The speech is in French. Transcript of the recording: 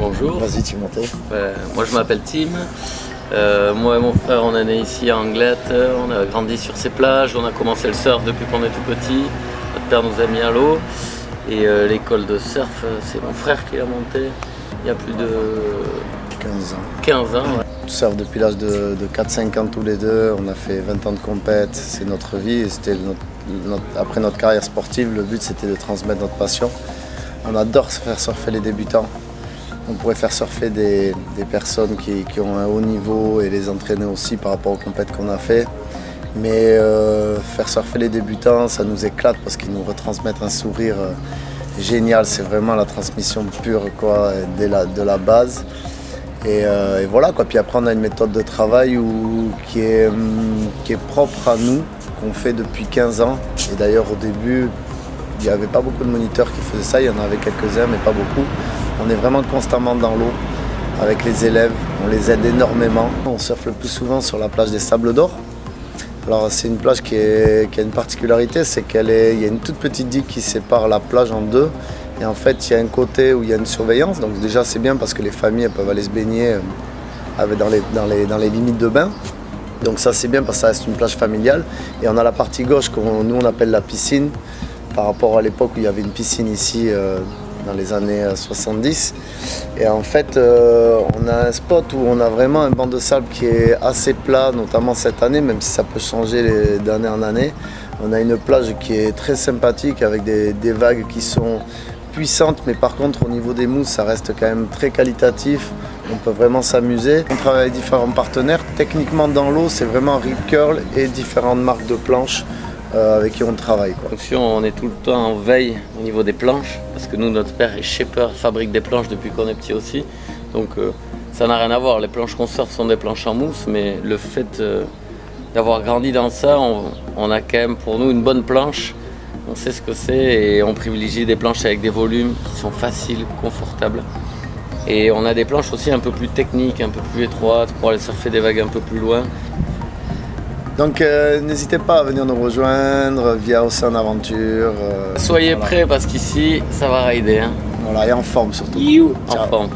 Bonjour. Vas-y Timothée. Moi je m'appelle Tim. Moi et mon frère on est né ici à Anglette. On a grandi sur ces plages. On a commencé le surf depuis qu'on est tout petit. Notre père nous a mis à l'eau. Et l'école de surf, c'est mon frère qui l'a montée il y a plus de 15 ans. Ouais. On surfe depuis l'âge de 4-5 ans tous les deux. On a fait 20 ans de compète. C'est notre vie. Et c'était après notre carrière sportive, le but c'était de transmettre notre passion. On adore faire surfer les débutants. On pourrait faire surfer des personnes qui ont un haut niveau et les entraîner aussi par rapport aux compètes qu'on a fait. Mais faire surfer les débutants, ça nous éclate parce qu'ils nous retransmettent un sourire génial. C'est vraiment la transmission pure quoi, de la base. Et voilà quoi. Puis après on a une méthode de travail qui est propre à nous, qu'on fait depuis 15 ans. Et d'ailleurs au début, il n'y avait pas beaucoup de moniteurs qui faisaient ça, il y en avait quelques-uns mais pas beaucoup. On est vraiment constamment dans l'eau avec les élèves, on les aide énormément. On surfe le plus souvent sur la plage des Sables d'Or. Alors c'est une plage qui a une particularité, c'est qu'il y a une toute petite digue qui sépare la plage en deux. Et en fait il y a un côté où il y a une surveillance, donc déjà c'est bien parce que les familles elles peuvent aller se baigner dans les limites de bain. Donc ça c'est bien parce que ça reste une plage familiale. Et on a la partie gauche que nous on appelle la piscine, par rapport à l'époque où il y avait une piscine ici dans les années 70. Et en fait, on a un spot où on a vraiment un banc de sable qui est assez plat, notamment cette année, même si ça peut changer d'année en année. On a une plage qui est très sympathique avec des vagues qui sont puissantes, mais par contre au niveau des mousses, ça reste quand même très qualitatif. On peut vraiment s'amuser. On travaille avec différents partenaires. Techniquement dans l'eau, c'est vraiment Rip Curl et différentes marques de planches avec qui on travaille. Quoi. Donc, on est tout le temps en veille au niveau des planches, parce que nous, notre père est shaper, fabrique des planches depuis qu'on est petit aussi. Donc ça n'a rien à voir, les planches qu'on surfe sont des planches en mousse, mais le fait d'avoir grandi dans ça, on a quand même pour nous une bonne planche. On sait ce que c'est et on privilégie des planches avec des volumes qui sont faciles, confortables. Et on a des planches aussi un peu plus techniques, un peu plus étroites pour aller surfer des vagues un peu plus loin. Donc n'hésitez pas à venir nous rejoindre via Océan Aventure. Soyez prêts parce qu'ici ça va rider. Hein. Voilà, et en forme surtout. En forme.